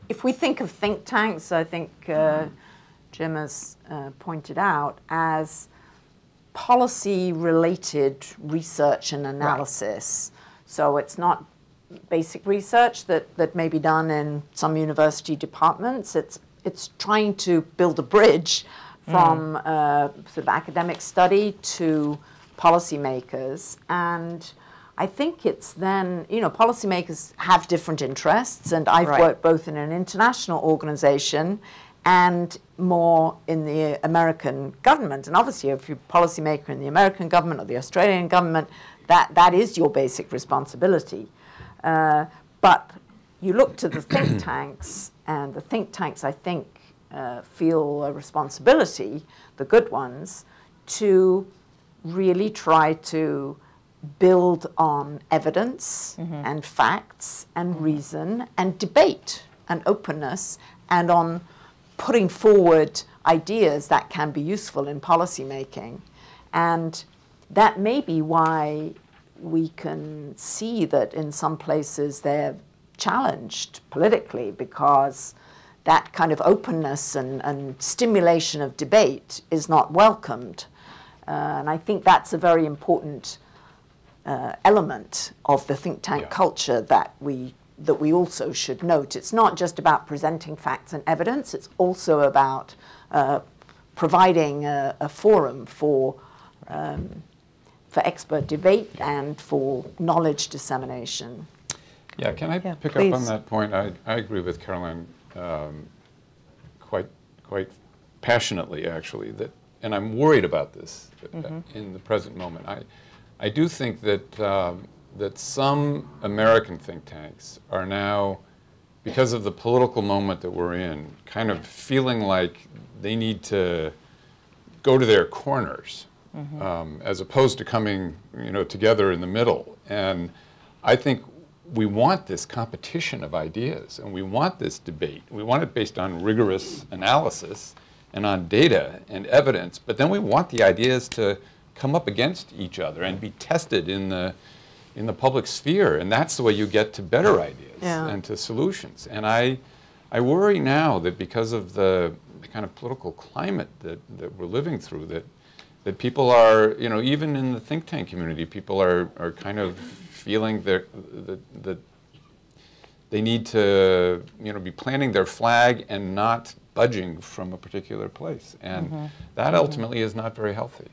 If we think of think tanks, I think Jim has pointed out, as policy-related research and analysis. Right. So it's not basic research that may be done in some university departments. It's trying to build a bridge from sort of academic study to policymakers. And I think it's then, you know, policymakers have different interests, and I've worked both in an international organization and more in the American government. And obviously, if you're a policymaker in the American government or the Australian government, that is your basic responsibility. But you look to the think tanks, and the think tanks, I think, feel a responsibility, the good ones, to really try to build on evidence and facts and reason and debate and openness, and on putting forward ideas that can be useful in policy making. And that may be why we can see that in some places they're challenged politically, because that kind of openness and stimulation of debate is not welcomed. And I think that's a very important element of the think tank culture that we also should note. It's not just about presenting facts and evidence, it's also about providing a forum for expert debate and for knowledge dissemination. Yeah, can I pick up on that point? I agree with Caroline quite passionately, actually, and I'm worried about this in the present moment. I do think that that some American think tanks are now, because of the political moment that we're in, kind of feeling like they need to go to their corners, as opposed to coming, you know, together in the middle. And I think we want this competition of ideas, and we want this debate. We want it based on rigorous analysis and on data and evidence, but then we want the ideas to come up against each other and be tested in the public sphere, and that's the way you get to better ideas and to solutions. And I worry now that because of the kind of political climate that we're living through, that people are, you know, even in the think tank community, people are kind of feeling that they need to, you know, be planting their flag and not budging from a particular place, and that ultimately is not very healthy.